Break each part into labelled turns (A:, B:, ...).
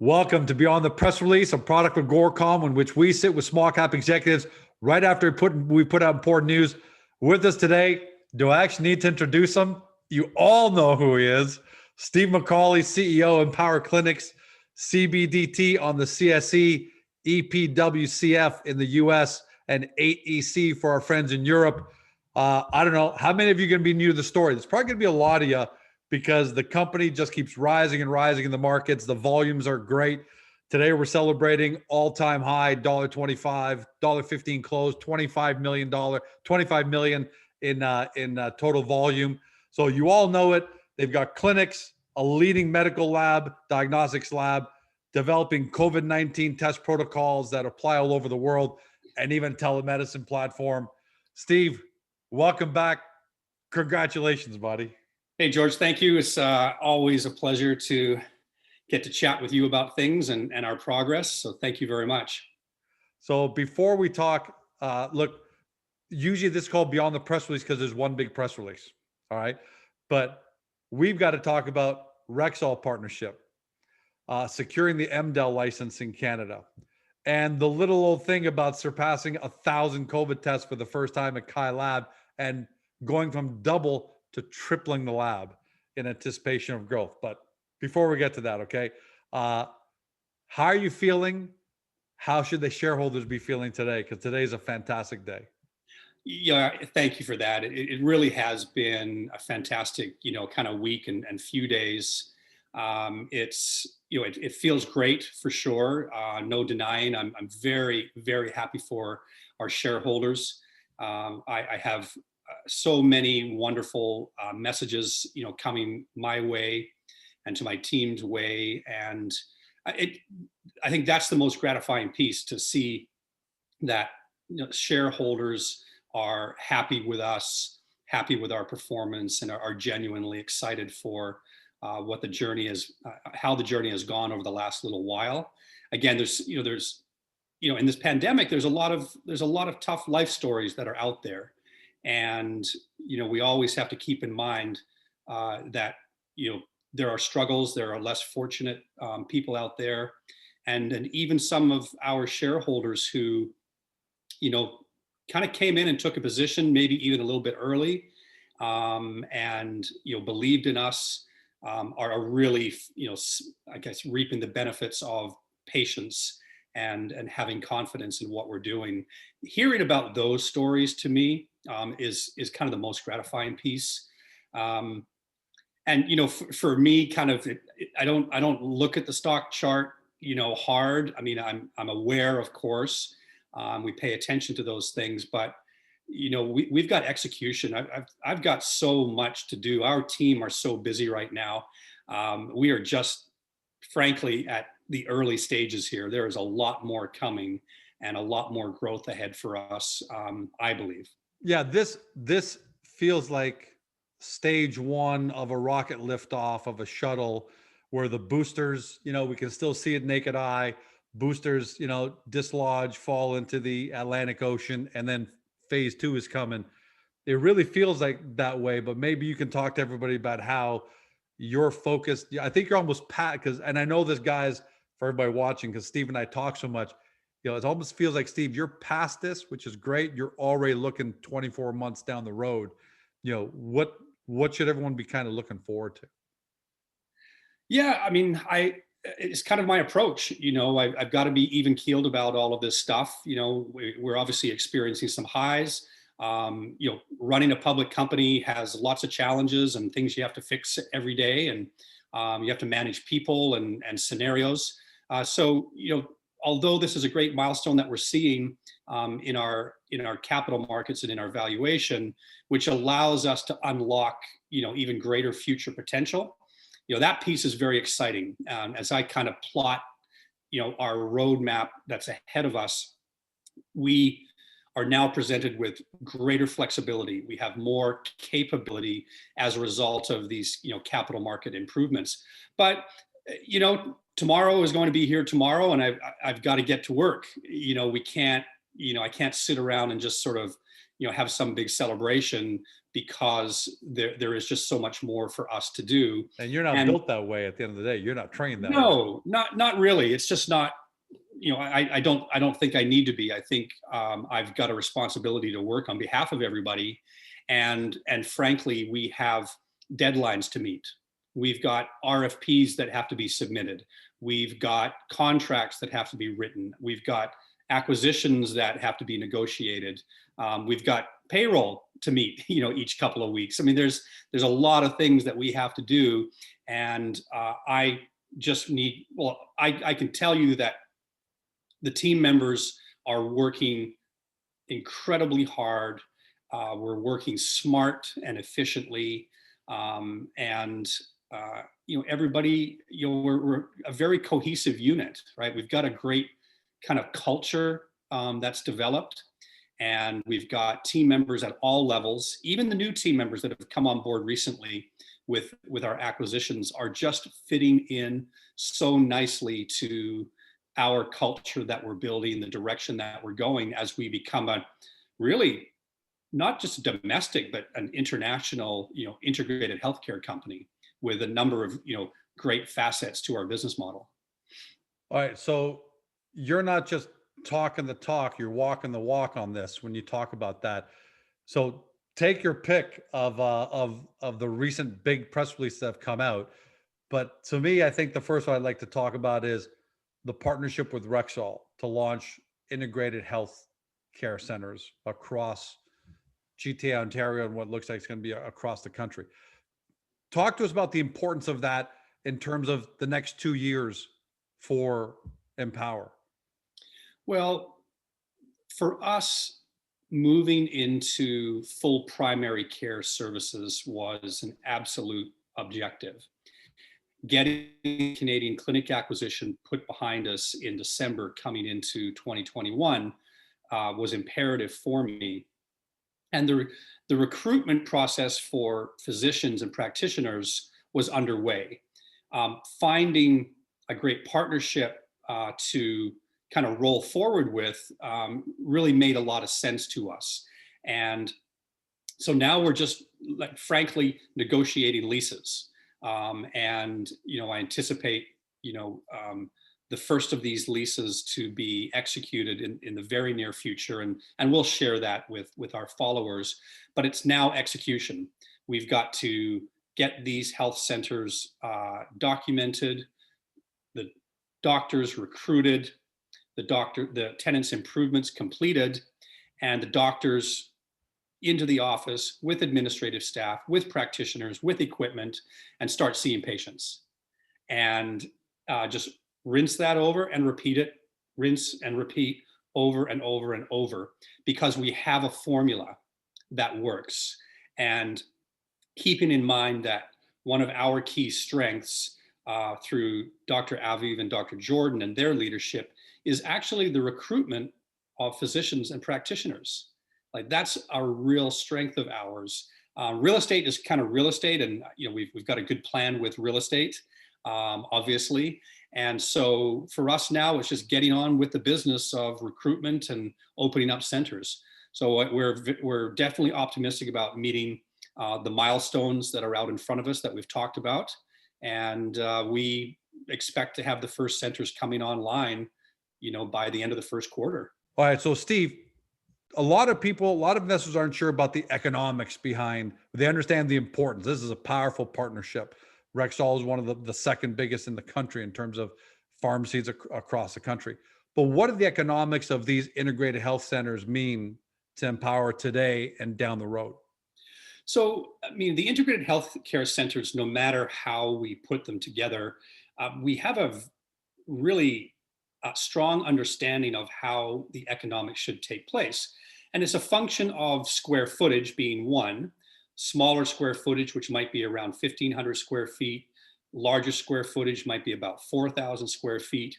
A: Welcome to Beyond the Press Release, a product of Gorecom, in which we sit with small cap executives right after we put out important news. With us today, do I actually need to introduce him? You all know who he is. Steve McAuley, CEO Empower Clinics, CBDT on the CSE, EPWCF in the US, and 8EC for our friends in Europe. I don't know, how many of you are going to be new to the story? There's probably going to be a lot of you, because the company just keeps rising and rising in the markets. The volumes are great. Today, we're celebrating all-time high, $1.25, $1.15 close, $25 million in total volume. So you all know it. They've got clinics, a leading medical lab, diagnostics lab, developing COVID-19 test protocols that apply all over the world, and even telemedicine platform. Steve, welcome back. Congratulations, buddy.
B: Hey, George, thank you. It's always a pleasure to get to chat with you about things and our progress. So thank you very much.
A: So before we talk, look, usually this is called Beyond the Press Release because there's one big press release. All right. But we've got to talk about Rexall Partnership, securing the MDL license in Canada, and the little old thing about surpassing 1,000 COVID tests for the first time at KaiSaliva and going from double to tripling the lab in anticipation of growth. But before we get to that, okay, how are you feeling? How should the shareholders be feeling today? Because today is a fantastic day.
B: Yeah, thank you for that. It really has been a fantastic, kind of week and few days. It feels great for sure. No denying. I'm very, very happy for our shareholders. I have so many wonderful messages, coming my way and to my team's way. And I think that's the most gratifying piece, to see that shareholders are happy with us, happy with our performance, and are genuinely excited for what the journey is, how the journey has gone over the last little while. Again, there's in this pandemic, there's a lot of tough life stories that are out there. And, we always have to keep in mind that, there are struggles, there are less fortunate people out there. And even some of our shareholders who, kind of came in and took a position, maybe even a little bit early, and, believed in us, are really, I guess, reaping the benefits of patience and having confidence in what we're doing. Hearing about those stories, to me, is kind of the most gratifying piece. And for me, kind of, I don't look at the stock chart, hard. I mean, I'm aware, of course. We pay attention to those things, but we've got execution. I've got so much to do. Our team are so busy right now. We are just, frankly, at the early stages here. There is a lot more coming and a lot more growth ahead for us, I believe.
A: Yeah, this feels like stage one of a rocket liftoff of a shuttle, where the boosters, we can still see it naked eye. Boosters, dislodge, fall into the Atlantic Ocean, and then phase two is coming. It really feels like that way, but maybe you can talk to everybody about how you're focused. I think you're almost and I know this, guys, for everybody watching, because Steve and I talk so much, it almost feels like, Steve, you're past this, which is great. You're already looking 24 months down the road. What should everyone be kind of looking forward to?
B: Yeah, I mean, it's kind of my approach. I've got to be even keeled about all of this stuff. We're obviously experiencing some highs. Running a public company has lots of challenges and things you have to fix every day, and you have to manage people and scenarios. So although this is a great milestone that we're seeing in our capital markets and in our valuation, which allows us to unlock even greater future potential, that piece is very exciting. As I kind of plot our roadmap that's ahead of us, we are now presented with greater flexibility. We have more capability as a result of these capital market improvements. But tomorrow is going to be here tomorrow, and I've got to get to work. We can't, I can't sit around and just sort of, have some big celebration because there is just so much more for us to do.
A: And you're not built that way at the end of the day. You're not trained that way.
B: No, not really. It's just not, I don't think I need to be. I think I've got a responsibility to work on behalf of everybody. And frankly, we have deadlines to meet. We've got RFPs that have to be submitted. We've got contracts that have to be written. We've got acquisitions that have to be negotiated. We've got payroll to meet, each couple of weeks. I mean, there's a lot of things that we have to do. And I can tell you that the team members are working incredibly hard. We're working smart and efficiently. Everybody, we're a very cohesive unit, right? We've got a great kind of culture that's developed, and we've got team members at all levels. Even the new team members that have come on board recently with our acquisitions are just fitting in so nicely to our culture that we're building, the direction that we're going as we become a really not just domestic, but an international, integrated healthcare company with a number of, great facets to our business model.
A: All right. So you're not just talking the talk, you're walking the walk on this when you talk about that. So take your pick of the recent big press releases that have come out. But to me, I think the first one I'd like to talk about is the partnership with Rexall to launch integrated health care centers across GTA, Ontario, and what looks like it's going to be across the country. Talk to us about the importance of that in terms of the next 2 years for Empower.
B: Well, for us, moving into full primary care services was an absolute objective. Getting Canadian clinic acquisition put behind us in December coming into 2021 was imperative for me. And the recruitment process for physicians and practitioners was underway. Finding a great partnership to kind of roll forward with really made a lot of sense to us. And so now we're just frankly negotiating leases. I anticipate, the first of these leases to be executed in the very near future, and we'll share that with our followers. But it's now execution. We've got to get these health centers documented, the doctors recruited, the tenants improvements completed, and the doctors into the office with administrative staff, with practitioners, with equipment, and start seeing patients. And just rinse that over and repeat it, rinse and repeat over and over and over, because we have a formula that works. And keeping in mind that one of our key strengths through Dr. Aviv and Dr. Jordan and their leadership is actually the recruitment of physicians and practitioners. Like, that's a real strength of ours. Real estate is kind of real estate, and we've got a good plan with real estate, obviously. And so for us now, it's just getting on with the business of recruitment and opening up centers. So we're definitely optimistic about meeting the milestones that are out in front of us that we've talked about, and we expect to have the first centers coming online, by the end of the first quarter.
A: All right. So Steve, a lot of investors aren't sure about the economics behind. They understand the importance. This is a powerful partnership. Rexall is one of the second biggest in the country in terms of pharmacies across the country. But what do the economics of these integrated health centers mean to Empower today and down the road?
B: So, the integrated health care centers, no matter how we put them together, we have a really strong understanding of how the economics should take place. And it's a function of square footage being one, smaller square footage, which might be around 1,500 square feet, larger square footage might be about 4,000 square feet.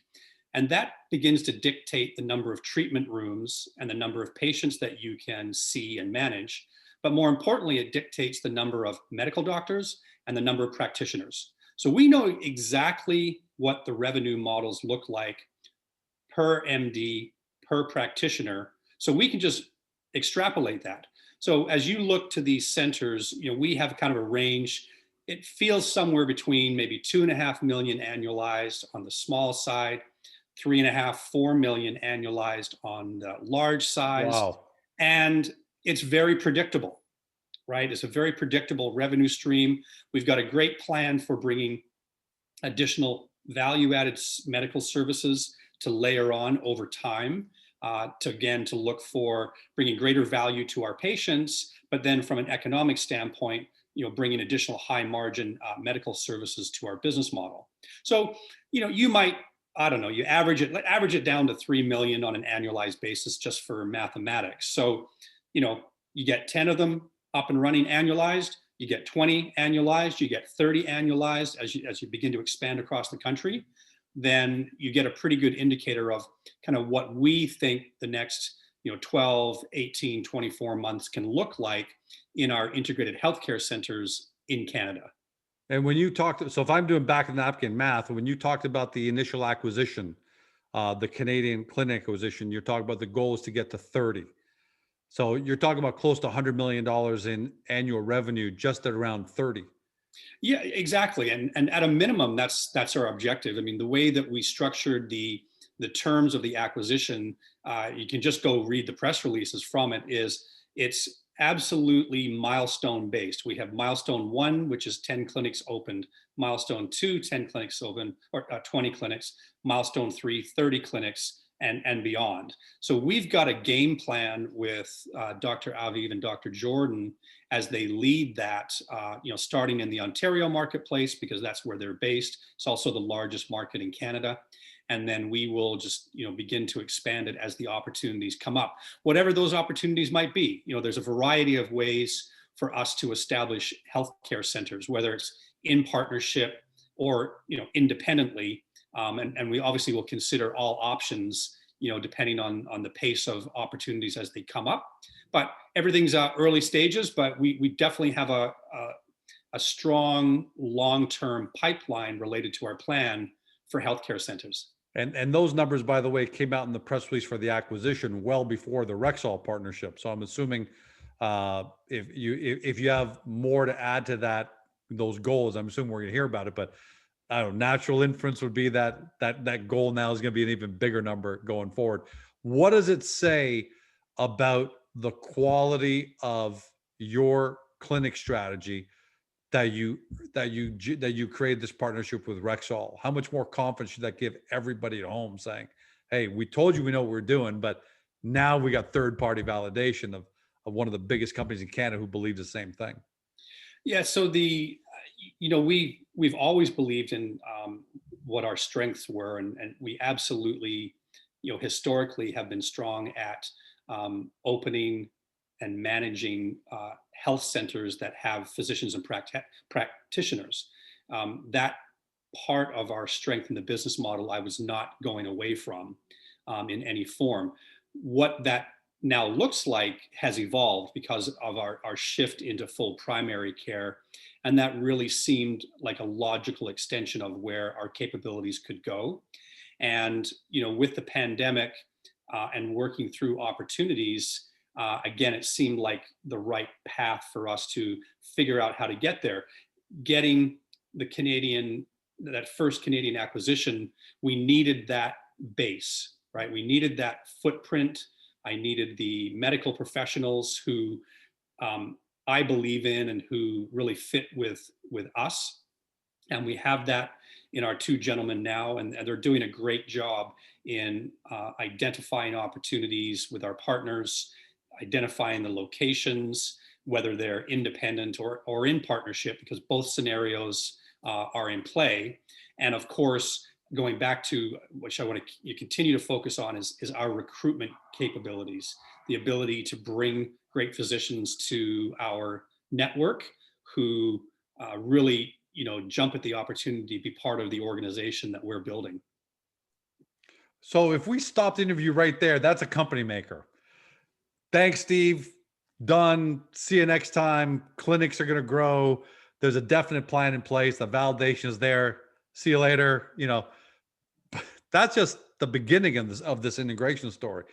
B: And that begins to dictate the number of treatment rooms and the number of patients that you can see and manage. But more importantly, it dictates the number of medical doctors and the number of practitioners. So we know exactly what the revenue models look like per MD, per practitioner. So we can just extrapolate that. So as you look to these centers, we have kind of a range. It feels somewhere between maybe 2.5 million annualized on the small side, 3.5, 4 million annualized on the large size.
A: Wow.
B: And it's very predictable, right? It's a very predictable revenue stream. We've got a great plan for bringing additional value-added medical services to layer on over time, to look for bringing greater value to our patients, but then from an economic standpoint, bringing additional high margin medical services to our business model. So, you might, I don't know, you average it down to 3 million on an annualized basis just for mathematics. So, you get 10 of them up and running annualized, you get 20 annualized, you get 30 annualized as you begin to expand across the country, then you get a pretty good indicator of kind of what we think the next 12, 18, 24 months can look like in our integrated healthcare centers in Canada.
A: And when you talked, so if I'm doing back of the napkin math, when you talked about the initial acquisition, the Canadian clinic acquisition, you're talking about the goal is to get to 30. So you're talking about close to $100 million in annual revenue just at around 30.
B: Yeah, exactly. And at a minimum, that's our objective. I mean, the way that we structured the terms of the acquisition, you can just go read the press releases from it, it's absolutely milestone based. We have milestone 1, which is 10 clinics opened, milestone 2, 10 clinics open, or 20 clinics, milestone 3, 30 clinics, and beyond. So we've got a game plan with Dr. Aviv and Dr. Jordan as they lead that, starting in the Ontario marketplace, because that's where they're based. It's also the largest market in Canada. And then we will just, begin to expand it as the opportunities come up. Whatever those opportunities might be, there's a variety of ways for us to establish healthcare centers, whether it's in partnership or, independently. And we obviously will consider all options, depending on the pace of opportunities as they come up. But everything's early stages, but we definitely have a strong long-term pipeline related to our plan for healthcare centers.
A: And those numbers, by the way, came out in the press release for the acquisition well before the Rexall partnership. So I'm assuming if you have more to add to those goals, I'm assuming we're going to hear about it. But I don't know, natural inference would be that goal now is going to be an even bigger number going forward. What does it say about the quality of your clinic strategy that you created this partnership with Rexall? How much more confidence should that give everybody at home saying, hey, we told you we know what we're doing, but now we got third-party validation of one of the biggest companies in Canada who believes the same thing?
B: Yeah, so we've always believed in what our strengths were, and we absolutely, historically have been strong at opening and managing health centers that have physicians and practitioners. That part of our strength in the business model, I was not going away from in any form. What that now looks like has evolved because of our shift into full primary care. And that really seemed like a logical extension of where our capabilities could go. And, with the pandemic and working through opportunities, again, it seemed like the right path for us to figure out how to get there. Getting that first Canadian acquisition, we needed that base, right? We needed that footprint. I needed the medical professionals who I believe in and who really fit with us. And we have that in our 2 gentlemen now, and they're doing a great job in identifying opportunities with our partners, identifying the locations, whether they're independent or in partnership, because both scenarios are in play. And of course, going back to which I want to continue to focus on is our recruitment capabilities, the ability to bring great physicians to our network who really, jump at the opportunity to be part of the organization that we're building.
A: So if we stopped the interview right there, that's a company maker. Thanks, Steve. Done. See you next time. Clinics are going to grow. There's a definite plan in place. The validation is there. See you later. That's just the beginning of this integration story.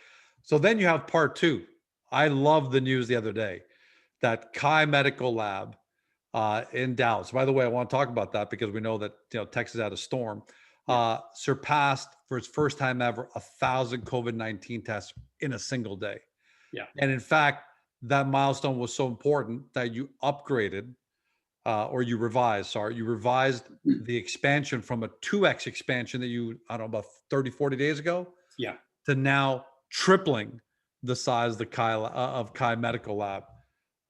A: So then you have part 2. I love the news the other day. that Kai Medical Lab in Dallas. By the way, I want to talk about that because we know that Texas had a storm. Surpassed for its first time ever 1,000 COVID-19 tests in a single day.
B: Yeah.
A: And in fact, that milestone was so important that you upgraded you revised the expansion from a 2x expansion that I don't know, about 30, 40 days ago.
B: Yeah.
A: To now tripling the size of Kai Medical Lab.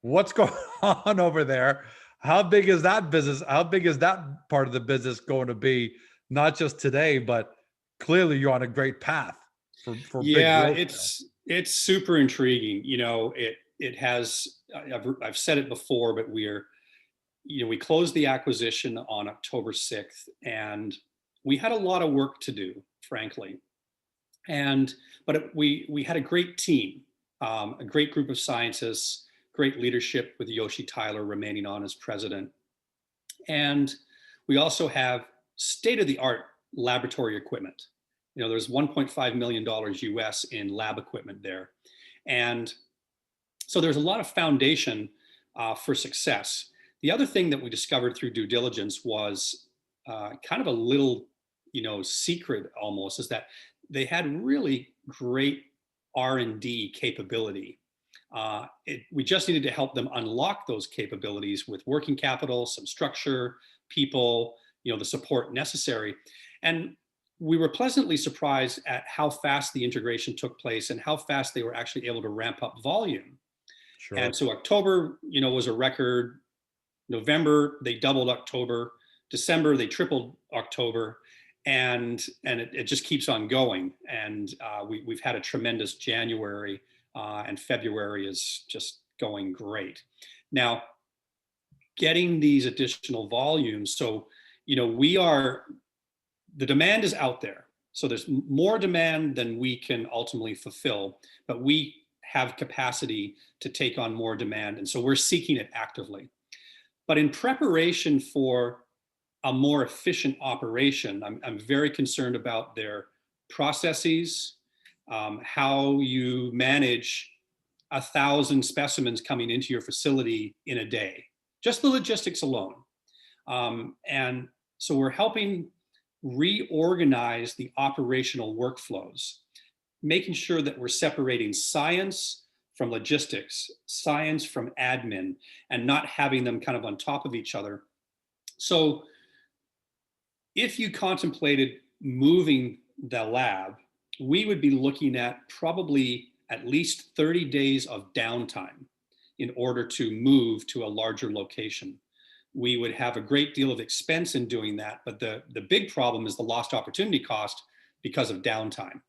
A: What's going on over there? How big is that business? How big is that part of the business going to be? Not just today, but clearly you're on a great path for big growth.
B: It's super intriguing. It has. I've said it before, but we closed the acquisition on October 6th, and we had a lot of work to do, frankly. But we had a great team, a great group of scientists, great leadership with Yoshi Tyler remaining on as president. And we also have state-of-the-art laboratory equipment. There's $1.5 million US in lab equipment there. And so there's a lot of foundation for success. The other thing that we discovered through due diligence was kind of a little, secret almost, is that they had really great R&D capability. We just needed to help them unlock those capabilities with working capital, some structure, people, the support necessary. And we were pleasantly surprised at how fast the integration took place and how fast they were actually able to ramp up volume. Sure. And so October, was a record. November, they doubled October. December, they tripled October. And it just keeps on going. And we've had a tremendous January, and February is just going great. Now, getting these additional volumes. So, the demand is out there. So there's more demand than we can ultimately fulfill, but we have capacity to take on more demand. And so we're seeking it actively. But in preparation for a more efficient operation, I'm very concerned about their processes, how you manage 1,000 specimens coming into your facility in a day, just the logistics alone. And so we're helping reorganize the operational workflows, making sure that we're separating science from logistics, science from admin, and not having them kind of on top of each other. So if you contemplated moving the lab, we would be looking at probably at least 30 days of downtime in order to move to a larger location. We would have a great deal of expense in doing that, but the big problem is the lost opportunity cost because of downtime.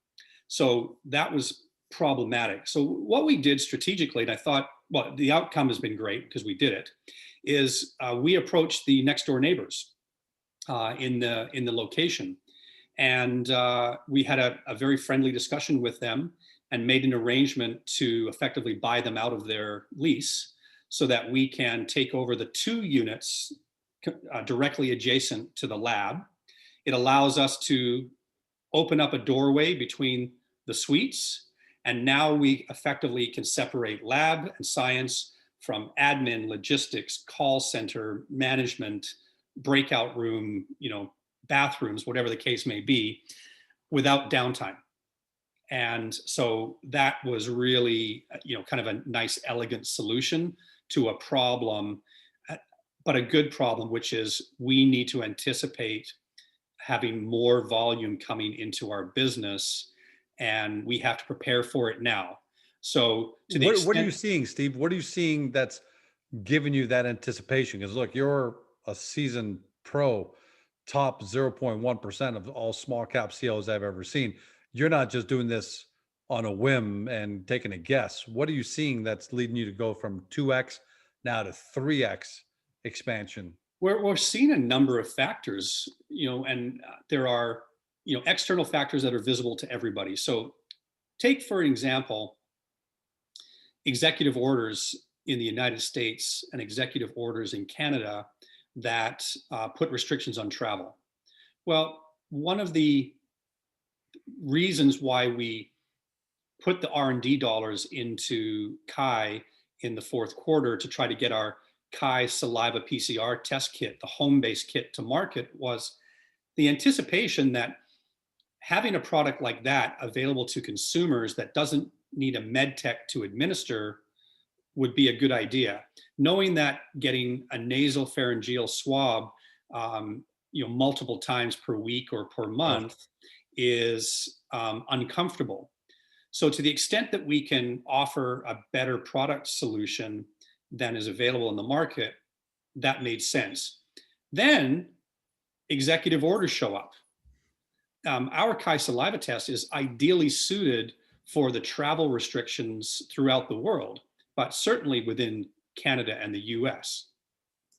B: So that was problematic. So what we did strategically, and I thought, well, the outcome has been great because we did it, is we approached the next door neighbors in the location. And we had a very friendly discussion with them and made an arrangement to effectively buy them out of their lease so that we can take over the 2 units directly adjacent to the lab. It allows us to open up a doorway between the suites, and now we effectively can separate lab and science from admin, logistics, call center, management, breakout room, bathrooms, whatever the case may be, without downtime. And so that was really, kind of a nice, elegant solution to a problem, but a good problem, which is we need to anticipate having more volume coming into our business, and we have to prepare for it now. So to the extent,
A: what are you seeing, Steve? What are you seeing that's giving you that anticipation? Because look, you're a seasoned pro, top 0.1% of all small cap CEOs I've ever seen. You're not just doing this on a whim and taking a guess. What are you seeing that's leading you to go from 2x now to 3x expansion?
B: We're seeing a number of factors, and there are, external factors that are visible to everybody. So take, for example, executive orders in the United States and executive orders in Canada that put restrictions on travel. Well, one of the reasons why we put the R&D dollars into Kai in the fourth quarter to try to get our KaiSaliva PCR test kit, the home-based kit, to market was the anticipation that having a product like that available to consumers that doesn't need a med tech to administer would be a good idea. Knowing that getting a nasal pharyngeal swab, multiple times per week or per month is uncomfortable. So to the extent that we can offer a better product solution than is available in the market, that made sense. Then executive orders show up. Our KaiSaliva test is ideally suited for the travel restrictions throughout the world, but certainly within Canada and the US.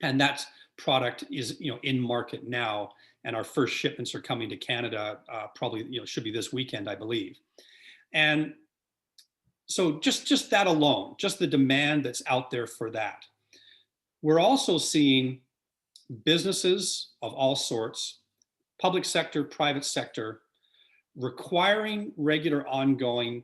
B: And that product is in market now, and our first shipments are coming to Canada probably should be this weekend, I believe. And so just that alone, just the demand that's out there for that. We're also seeing businesses of all sorts, public sector, private sector, requiring regular ongoing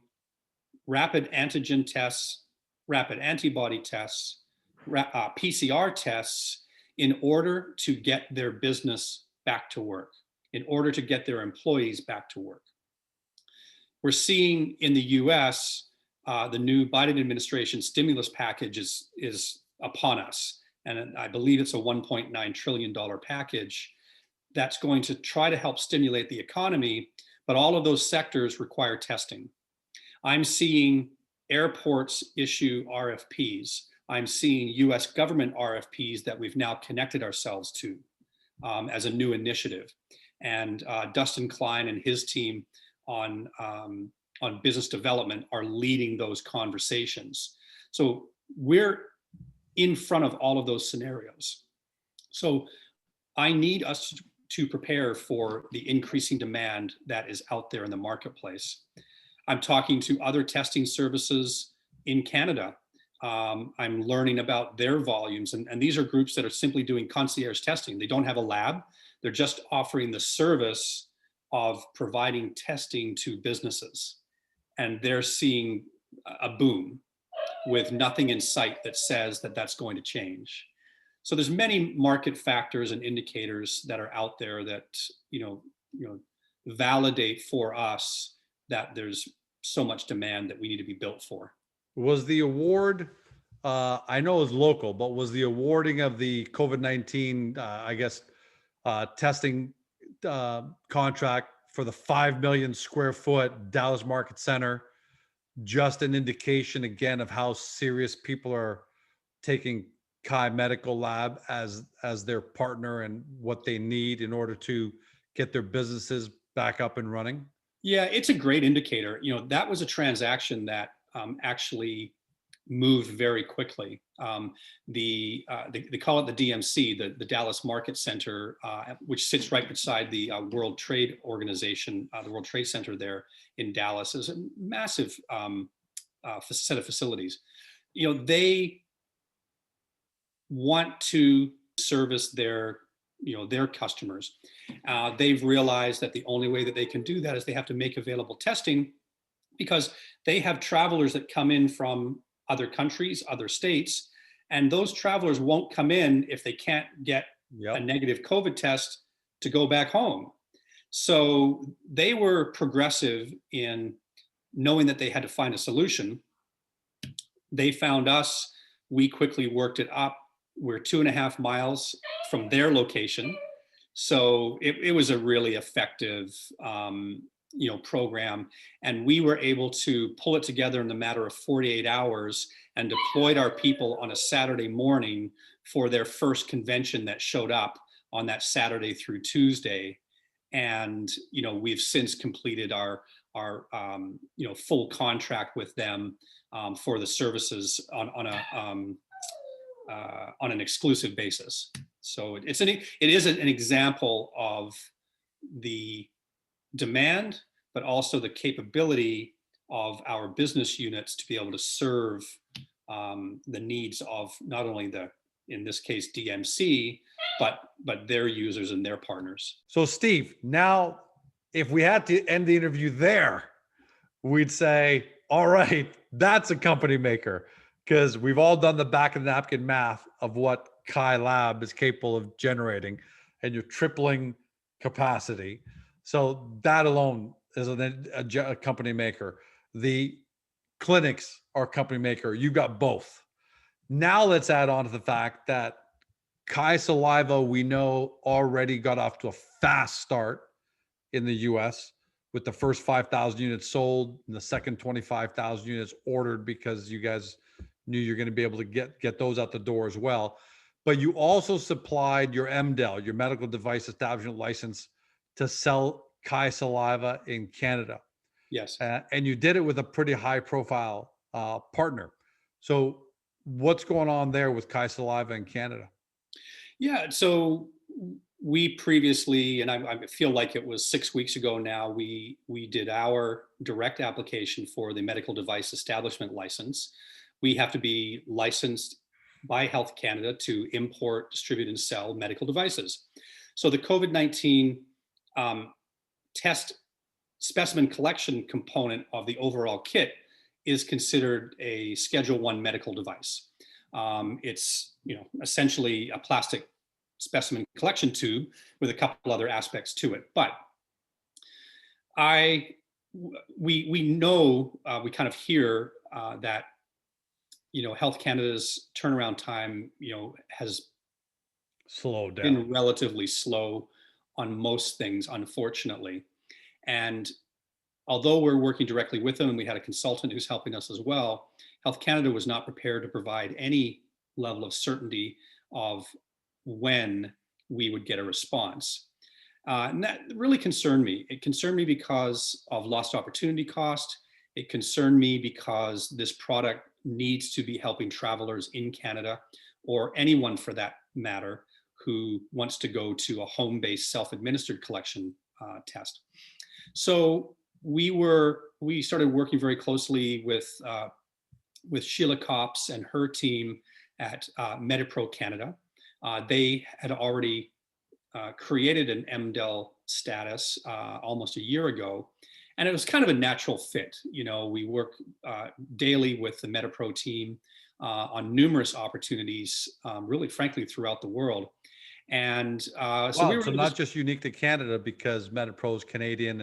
B: rapid antigen tests, rapid antibody tests, PCR tests in order to get their business back to work, in order to get their employees back to work. We're seeing in the US, the new Biden administration stimulus package is upon us. And I believe it's a $1.9 trillion package that's going to try to help stimulate the economy, but all of those sectors require testing. I'm seeing airports issue RFPs. I'm seeing US government RFPs that we've now connected ourselves to as a new initiative. And Dustin Klein and his team on business development are leading those conversations. So we're in front of all of those scenarios. So I need us to prepare for the increasing demand that is out there in the marketplace. I'm talking to other testing services in Canada. I'm learning about their volumes, and these are groups that are simply doing concierge testing. They don't have a lab. They're just offering the service of providing testing to businesses. And they're seeing a boom with nothing in sight that says that that's going to change. So there's many market factors and indicators that are out there that validate for us that there's so much demand that we need to be built for.
A: Was the award, I know it was local, but was the awarding of the COVID-19, testing contract for the 5 million square foot Dallas Market Center just an indication again of how serious people are taking Kai Medical Lab as their partner and what they need in order to get their businesses back up and running?
B: Yeah, it's a great indicator. That was a transaction that actually moved very quickly. They call it the DMC, the Dallas Market Center, which sits right beside the World Trade Organization, the World Trade Center there in Dallas, is a massive set of facilities. They want to service their customers. They've realized that the only way that they can do that is they have to make available testing, because they have travelers that come in from other countries, other states, and those travelers won't come in if they can't get a negative COVID test to go back home. So they were progressive in knowing that they had to find a solution. They found us, we quickly worked it up. We're 2.5 miles from their location. So it was a really effective program, and we were able to pull it together in the matter of 48 hours and deployed our people on a Saturday morning for their first convention that showed up on that Saturday through Tuesday. And we've since completed our full contract with them for the services on an exclusive basis. So it is an example of the demand, but also the capability of our business units to be able to serve the needs of not only in this case, DMC, but their users and their partners.
A: So Steve, now if we had to end the interview there, we'd say, all right, that's a company maker. because we've all done the back of the napkin math of what Kai Lab is capable of generating, and you're tripling capacity. So that alone is a company maker. The clinics are a company maker. You got both. Now let's add on to the fact that KaiSaliva, we know, already got off to a fast start in the US with the first 5,000 units sold and the second 25,000 units ordered, because you guys knew you're going to be able to get those out the door as well. But you also supplied your MDL, your medical device establishment license, to sell KaiSaliva in Canada.
B: Yes.
A: And you did it with a pretty high profile partner. So what's going on there with KaiSaliva in Canada?
B: Yeah, so we previously, and I feel like it was 6 weeks ago now, we did our direct application for the medical device establishment license. We have to be licensed by Health Canada to import, distribute, and sell medical devices. So the COVID-19 test specimen collection component of the overall kit is considered a Schedule 1 medical device. It's essentially a plastic specimen collection tube with a couple other aspects to it. But we know, we kind of hear that Health Canada's turnaround time has
A: slowed down,
B: been relatively slow on most things, unfortunately. And although we're working directly with them, and we had a consultant who's helping us as well, Health Canada was not prepared to provide any level of certainty of when we would get a response. And that really concerned me. It concerned me because of lost opportunity cost. It concerned me because this product needs to be helping travelers in Canada, or anyone for that matter, who wants to go to a home-based self-administered collection test. So we started working very closely with Sheila Copps and her team at Metapro Canada. They had already created an MDL status almost a year ago, and it was kind of a natural fit. We work daily with the Metapro team on numerous opportunities, really frankly, throughout the world. And
A: so not just unique to Canada, because Metapro is Canadian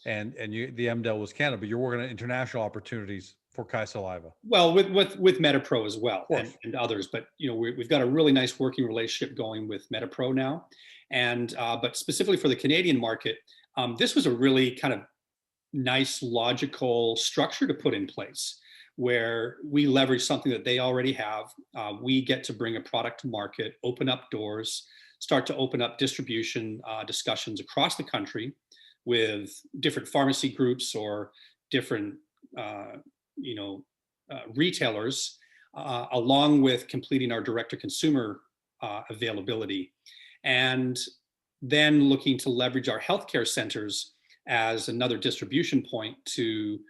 A: and the MDL was Canada, but you're working on international opportunities for KaiSaliva.
B: Well, with Metapro as well, and others. But we've got a really nice working relationship going with Metapro now, and but specifically for the Canadian market, this was a really kind of nice, logical structure to put in place, where we leverage something that they already have. We get to bring a product to market, open up doors, start to open up distribution discussions across the country with different pharmacy groups or different retailers, along with completing our direct-to-consumer availability, and then looking to leverage our healthcare centers as another distribution point to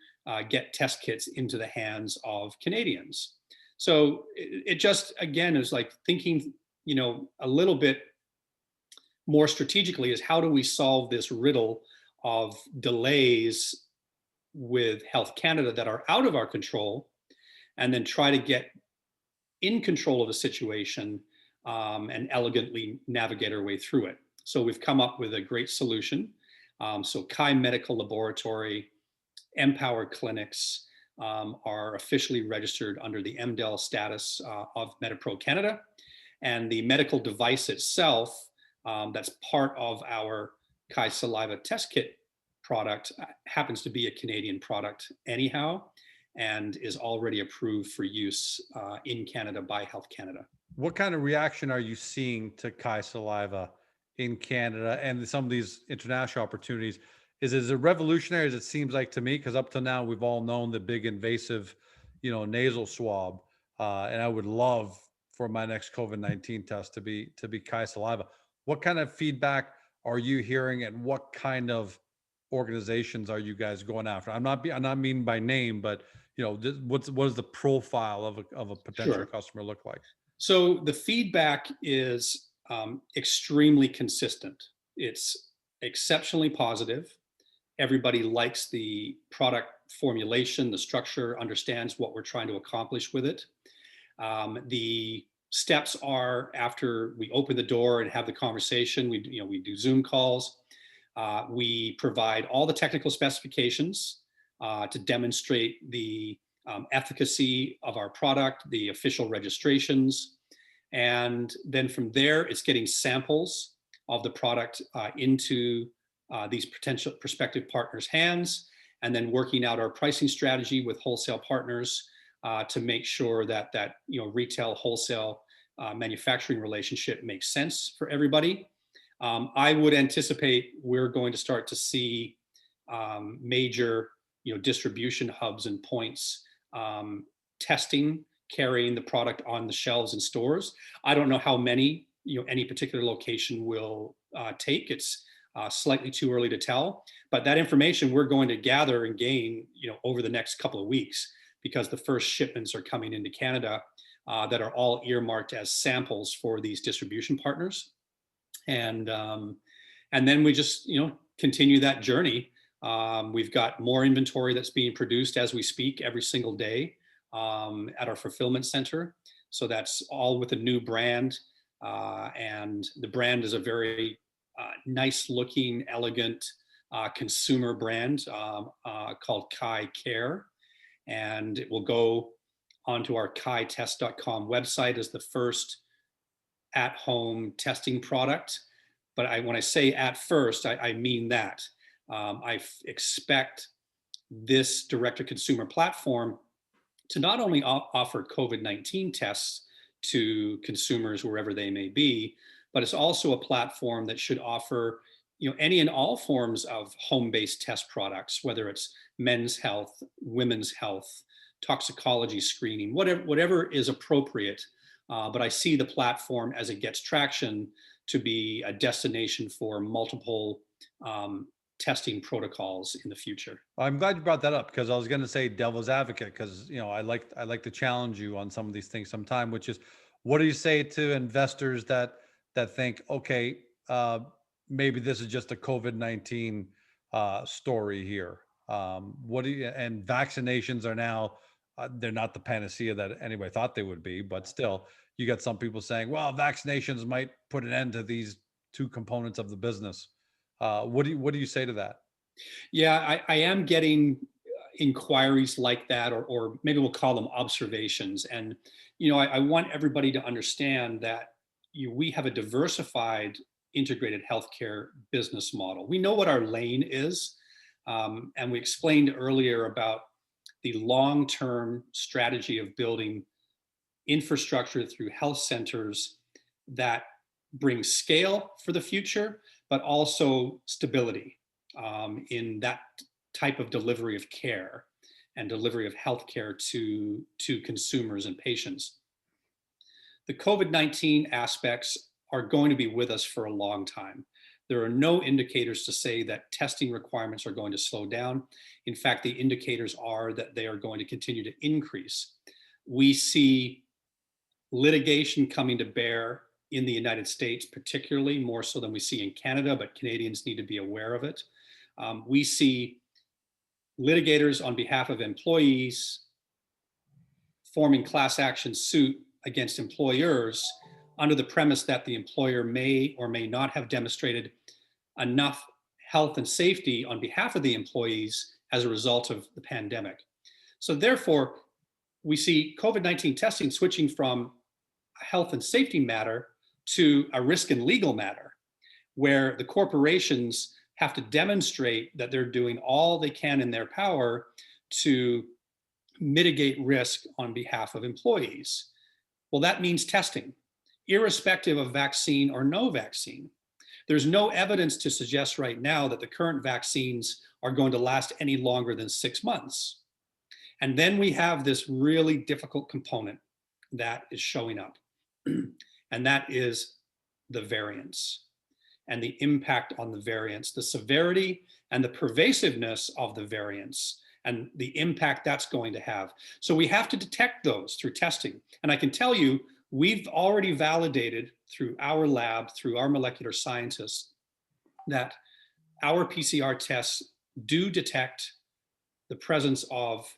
B: get test kits into the hands of Canadians. So it just, again, is like thinking, a little bit more strategically, is how do we solve this riddle of delays with Health Canada that are out of our control, and then try to get in control of the situation and elegantly navigate our way through it. So we've come up with a great solution. So Kai Medical Laboratory, Empower Clinics are officially registered under the MDL status of Metapro Canada. And the medical device itself, that's part of our KaiSaliva test kit product, happens to be a Canadian product anyhow, and is already approved for use in Canada by Health Canada.
A: What kind of reaction are you seeing to KaiSaliva in Canada and some of these international opportunities? Is it as revolutionary as it seems like to me? Because up to now, we've all known the big invasive, nasal swab, and I would love for my next COVID-19 test to be KaiSaliva. What kind of feedback are you hearing, and what kind of organizations are you guys going after? I'm not mean by name, but what does the profile of a potential customer look like?
B: So the feedback is extremely consistent. It's exceptionally positive. Everybody likes the product formulation, the structure, understands what we're trying to accomplish with it. The steps are, after we open the door and have the conversation, we do Zoom calls. We provide all the technical specifications to demonstrate the efficacy of our product, the official registrations. And then from there, it's getting samples of the product into these potential prospective partners' hands, and then working out our pricing strategy with wholesale partners to make sure that retail wholesale manufacturing relationship makes sense for everybody. I would anticipate we're going to start to see major distribution hubs and points testing, carrying the product on the shelves in stores. I don't know how many any particular location will take. It's slightly too early to tell, but that information we're going to gather and gain over the next couple of weeks, because the first shipments are coming into Canada that are all earmarked as samples for these distribution partners. And then we just continue that journey. We've got more inventory that's being produced as we speak every single day at our fulfillment center. So that's all with a new brand, and the brand is a very nice looking, elegant consumer brand called Kai Care, and it will go onto our kaitest.com website as the first at-home testing product. But when I say at first, I mean that. I expect this direct-to-consumer platform to not only offer COVID-19 tests to consumers wherever they may be, but it's also a platform that should offer any and all forms of home-based test products, whether it's men's health, women's health, toxicology screening, whatever is appropriate. But I see the platform, as it gets traction, to be a destination for multiple testing protocols in the future.
A: I'm glad you brought that up, because I was going to say devil's advocate, because I like to challenge you on some of these things sometime, which is, what do you say to investors that think, okay, maybe this is just a COVID-19 story here? And vaccinations are now, they're not the panacea that anybody thought they would be, but still, you got some people saying, well, vaccinations might put an end to these two components of the business. What do you say to that?
B: Yeah, I am getting inquiries like that, or maybe we'll call them observations. And I want everybody to understand that we have a diversified integrated healthcare business model. We know what our lane is, and we explained earlier about the long-term strategy of building infrastructure through health centers that bring scale for the future, but also stability in that type of delivery of care and delivery of healthcare to consumers and patients. The COVID-19 aspects are going to be with us for a long time. There are no indicators to say that testing requirements are going to slow down. In fact, the indicators are that they are going to continue to increase. We see litigation coming to bear in the United States, particularly more so than we see in Canada, but Canadians need to be aware of it. We see litigators on behalf of employees forming class action suit against employers under the premise that the employer may or may not have demonstrated enough health and safety on behalf of the employees as a result of the pandemic. So therefore, we see COVID-19 testing switching from a health and safety matter to a risk and legal matter, where the corporations have to demonstrate that they're doing all they can in their power to mitigate risk on behalf of employees. Well, that means testing, irrespective of vaccine or no vaccine. There's no evidence to suggest right now that the current vaccines are going to last any longer than 6 months. And then we have this really difficult component that is showing up, and that is the variants and the impact on the variants, the severity and the pervasiveness of the variants, and the impact that's going to have. So we have to detect those through testing. And I can tell you, we've already validated through our lab, through our molecular scientists, that our PCR tests do detect the presence of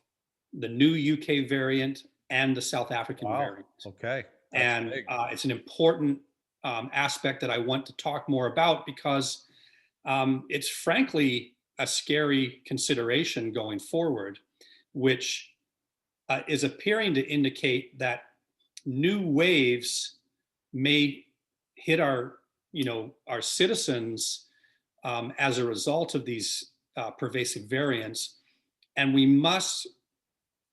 B: the new UK variant and the South African
A: Wow.
B: variant.
A: Okay. That's
B: And
A: big.
B: it's an important aspect that I want to talk more about because it's frankly a scary consideration going forward, which is appearing to indicate that new waves may hit our, our citizens as a result of these pervasive variants, and we must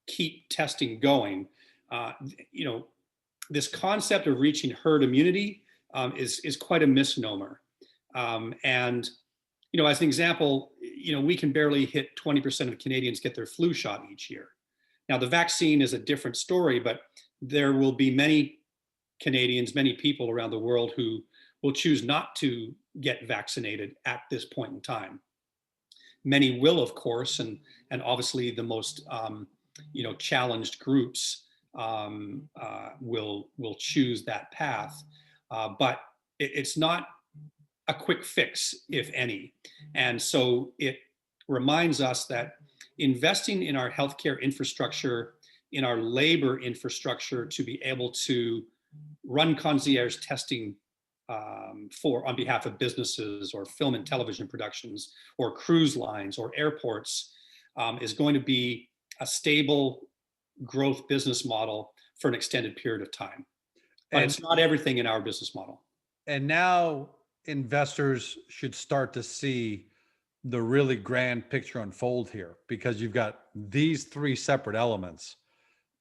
B: keep testing going. Uh, you know, this concept of reaching herd immunity is quite a misnomer. And as an example, we can barely hit 20% of Canadians get their flu shot each year. Now, the vaccine is a different story, but there will be many Canadians, many people around the world who will choose not to get vaccinated at this point in time. Many will, of course, and obviously the most challenged groups will choose that path, but it's not a quick fix, if any. And so it reminds us that investing in our healthcare infrastructure, in our labor infrastructure to be able to run concierge testing on behalf of businesses or film and television productions or cruise lines or airports is going to be a stable growth business model for an extended period of time. But it's not everything in our business model.
A: And now investors should start to see the really grand picture unfold here, because you've got these three separate elements,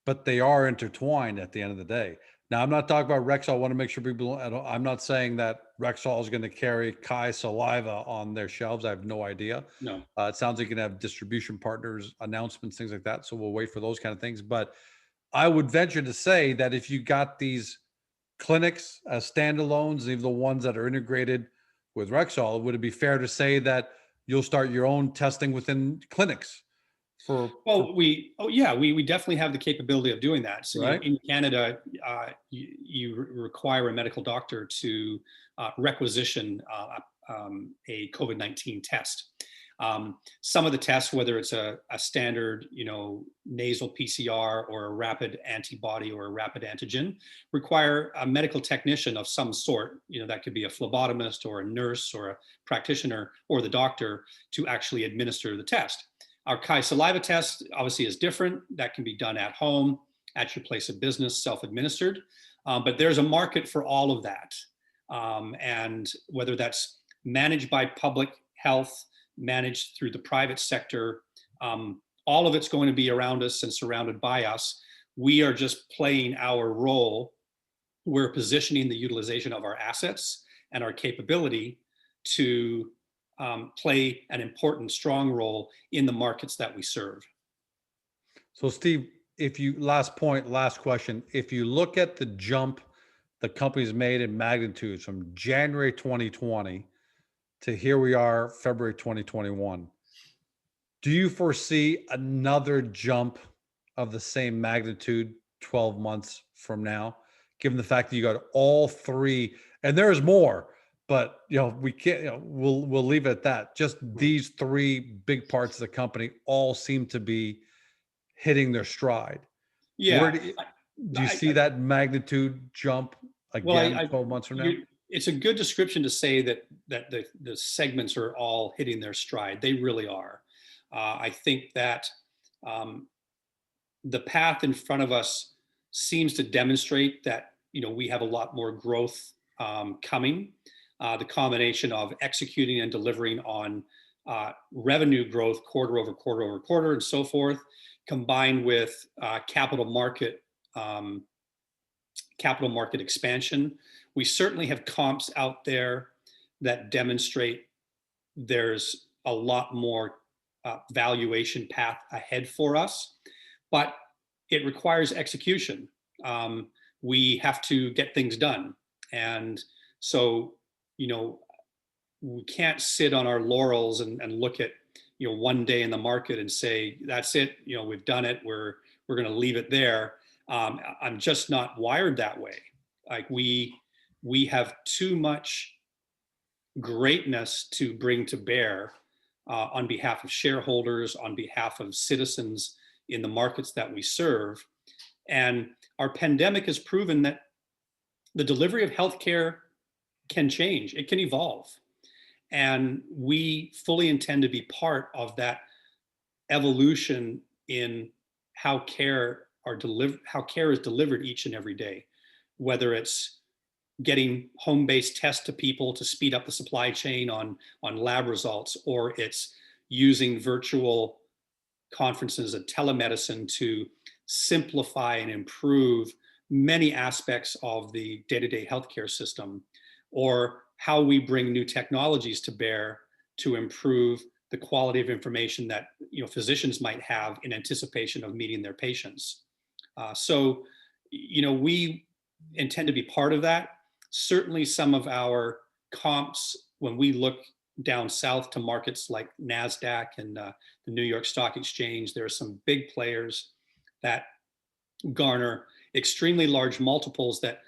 A: but they are intertwined at the end of the day. Now, I'm not talking about Rexall. I want to make sure people, I'm not saying that Rexall is going to carry KaiSaliva on their shelves. I have no idea.
B: No.
A: It sounds like you can have distribution partners, announcements, things like that. So we'll wait for those kind of things. But I would venture to say that if you got these clinics as standalones, even the ones that are integrated with Rexall, would it be fair to say that you'll start your own testing within clinics?
B: We definitely have the capability of doing that. So,
A: right?
B: In Canada, you require a medical doctor to requisition a COVID-19 test. Some of the tests, whether it's a standard, nasal PCR or a rapid antibody or a rapid antigen, require a medical technician of some sort. That could be a phlebotomist or a nurse or a practitioner or the doctor to actually administer the test. Our KaiSaliva test obviously is different. That can be done at home, at your place of business, self-administered. But there's a market for all of that. And whether that's managed by public health, managed through the private sector, all of it's going to be around us and surrounded by us. We are just playing our role. We're positioning the utilization of our assets and our capability to play an important, strong role in the markets that we serve.
A: So, Steve, last question, if you look at the jump the company's made in magnitudes from January 2020 to here we are, February 2021, do you foresee another jump of the same magnitude 12 months from now, given the fact that you got all three, and there's more, but we can't, we'll leave it at that. Just these three big parts of the company all seem to be hitting their stride.
B: Yeah.
A: Do you see that magnitude jump again 12 months from now?
B: It's a good description to say that the segments are all hitting their stride. They really are. I think that the path in front of us seems to demonstrate that we have a lot more growth coming. The combination of executing and delivering on revenue growth quarter over quarter over quarter and so forth, combined with capital market expansion. We certainly have comps out there that demonstrate there's a lot more valuation path ahead for us, but it requires execution. We have to get things done. And so, we can't sit on our laurels and look at, one day in the market and say, that's it, we've done it. We're going to leave it there. I'm just not wired that way. Like we have too much greatness to bring to bear on behalf of shareholders, on behalf of citizens in the markets that we serve. And our pandemic has proven that the delivery of healthcare can change, it can evolve. And we fully intend to be part of that evolution in how care is delivered each and every day, whether it's getting home-based tests to people to speed up the supply chain on lab results, or it's using virtual conferences and telemedicine to simplify and improve many aspects of the day-to-day healthcare system, or how we bring new technologies to bear to improve the quality of information that physicians might have in anticipation of meeting their patients. So we intend to be part of that. Certainly some of our comps, when we look down south to markets like NASDAQ and the New York Stock Exchange, there are some big players that garner extremely large multiples that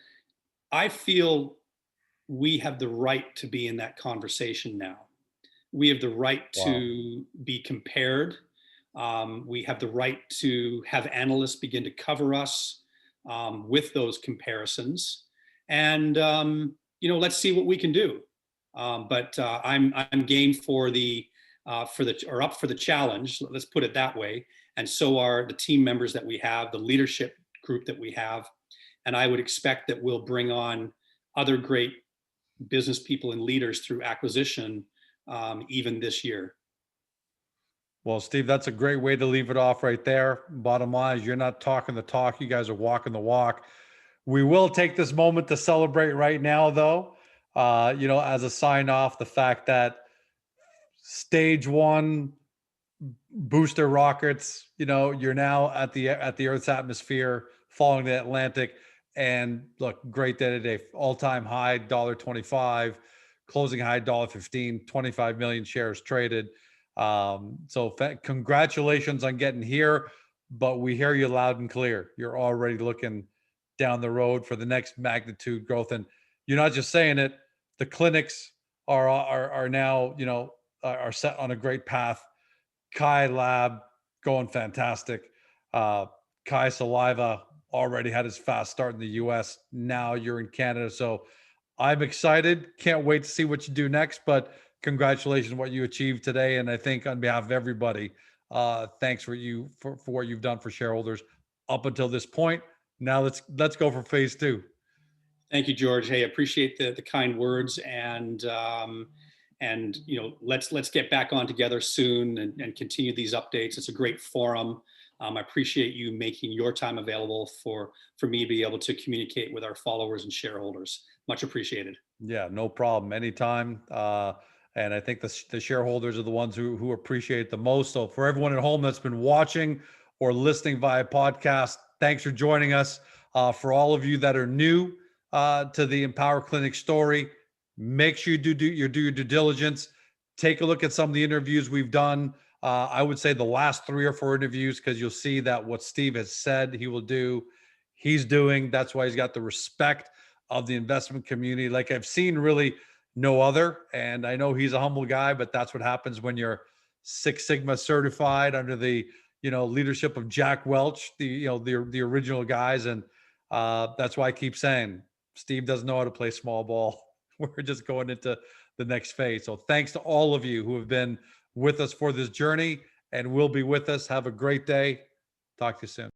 B: I feel we have the right to be in that conversation now. We have the right to be compared. We have the right to have analysts begin to cover us with those comparisons. And let's see what we can do. But I'm game for up for the challenge. Let's put it that way. And so are the team members that we have, the leadership group that we have. And I would expect that we'll bring on other great business people and leaders through acquisition even this year.
A: Well, Steve, that's a great way to leave it off right there. Bottom line is you're not talking the talk. You guys are walking the walk. We will take this moment to celebrate right now, though, as a sign off, the fact that stage 1 booster rockets, you're now at the Earth's atmosphere, following the Atlantic. And look, great day today. All-time high, $1.25, closing high, $1.15, 25 million shares traded. So congratulations on getting here, but we hear you loud and clear. You're already looking down the road for the next magnitude growth. And you're not just saying it, the clinics are now, are set on a great path. Kai Lab going fantastic. KaiSaliva already had his fast start in the US. Now you're in Canada. So I'm excited. Can't wait to see what you do next, but congratulations on what you achieved today. And I think on behalf of everybody, thanks for what you've done for shareholders up until this point. Now let's go for phase 2.
B: Thank you, George. Hey, appreciate the kind words, and let's get back on together soon and continue these updates. It's a great forum. I appreciate you making your time available for me to be able to communicate with our followers and shareholders. Much appreciated.
A: Yeah, no problem. Anytime. And I think the shareholders are the ones who appreciate it the most. So for everyone at home that's been watching or listening via podcast, thanks for joining us. For all of you that are new to the Empower Clinic story, make sure you do your due diligence. Take a look at some of the interviews we've done. I would say the last 3 or 4 interviews, because you'll see that what Steve has said he will do, he's doing. That's why he's got the respect of the investment community like I've seen really no other. And I know he's a humble guy, but that's what happens when you're Six Sigma certified under the leadership of Jack Welch, the original guys. And that's why I keep saying Steve doesn't know how to play small ball. We're just going into the next phase. So thanks to all of you who have been with us for this journey and will be with us. Have a great day. Talk to you soon.